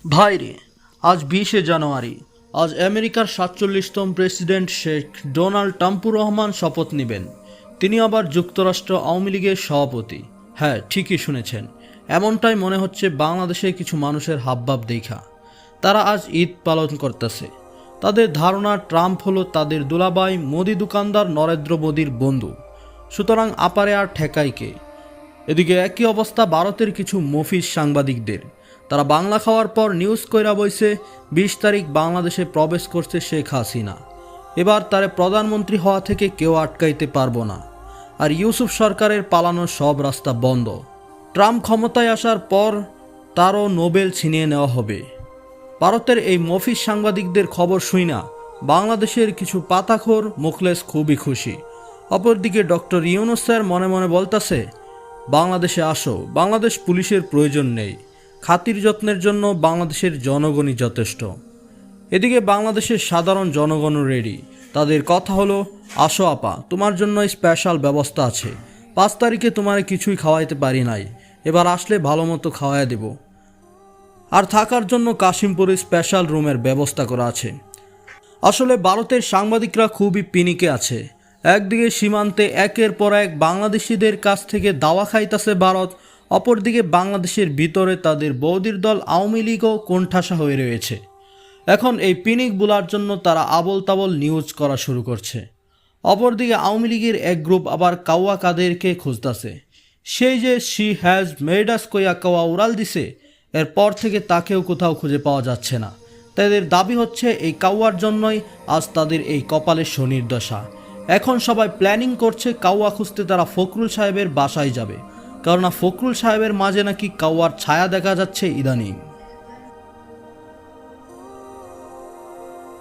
ভাইরে, আজ 20শে জানুয়ারি। আজ আমেরিকার 47তম প্রেসিডেন্ট শেখ ডোনাল্ড ট্রাম্পুর রহমান শপথ নেবেন। তিনি আবার যুক্তরাষ্ট্র আওয়ামী লীগের সভাপতি। হ্যাঁ, ঠিকই শুনেছেন। এমনটাই মনে হচ্ছে বাংলাদেশের কিছু মানুষের হাবভাব দেখা। তারা আজ ঈদ পালন করতেছে। তাদের ধারণা ট্রাম্প হলো তাদের দুলাভাই মোদি দোকানদার নরেন্দ্র মোদির বন্ধু, সুতরাং আপারে আর ঠেকাই কে। এদিকে একই অবস্থা ভারতের কিছু মফিজ সাংবাদিকদের। তারা বাংলা খাওয়ার পর নিউজ কইরা বইছে 20 তারিখ বাংলাদেশে প্রবেশ করছে শেখ হাসিনা। এবার তারে প্রধানমন্ত্রী হওয়া থেকে কেউ আটকাইতে পারবো না। আর ইউসুফ সরকারের পালানোর সব রাস্তা বন্ধ। ট্রাম্প ক্ষমতায় আসার পর তারও নোবেল ছিনিয়ে নেওয়া হবে। ভারতের এই মফিজ সাংবাদিকদের খবর শুই না বাংলাদেশের কিছু পাতাখোর মুখলেস খুবই খুশি। অপরদিকে ডক্টর ইউনূস স্যার মনে মনে বলতাছে, বাংলাদেশে আসো, বাংলাদেশ পুলিশের প্রয়োজন নেই, খাতির যত্নের জন্য বাংলাদেশের জনগণই যথেষ্ট। এদিকে বাংলাদেশের সাধারণ জনগণও রেডি। তাদের কথা হলো, আসো আপা, তোমার জন্য স্পেশাল ব্যবস্থা আছে। 5 তারিখে তোমার কিছুই খাওয়াইতে পারি নাই, এবার আসলে ভালো মতো খাওয়াই দেব। আর থাকার জন্য কাশিমপুরে স্পেশাল রুমের ব্যবস্থা করা আছে। আসলে ভারতের সাংবাদিকরা খুবই পিনিকে আছে। একদিকে সীমান্তে একের পর এক বাংলাদেশিদের কাছ থেকে দাওয়া খাইতেছে ভারত, অপরদিকে বাংলাদেশের ভিতরে তাদের বৌদির দল আওয়ামী লীগও কোণঠাসা হয়ে রয়েছে। এখন এই পিনিক বুলার জন্য তারা আবল তাবল নিউজ করা শুরু করছে। অপরদিকে আওয়ামী লীগের এক গ্রুপ আবার কাওয়া কাদেরকে খুঁজতেছে। সেই যে শি হ্যাজ মেড আস কইয়া কাওয়া উড়াল দিছে, এরপর থেকে তাকেও কোথাও খুঁজে পাওয়া যাচ্ছে না। তাদের দাবি হচ্ছে এই কাওয়ার জন্যই আজ তাদের এই কপালের শনির দশা। এখন সবাই প্ল্যানিং করছে কাওয়া খুঁজতে তারা ফখরুল সাহেবের বাসায় যাবে, কেননা ফখরুল সাহেবের মাঝে নাকি কাওয়ার ছায়া দেখা যাচ্ছে ইদানিং।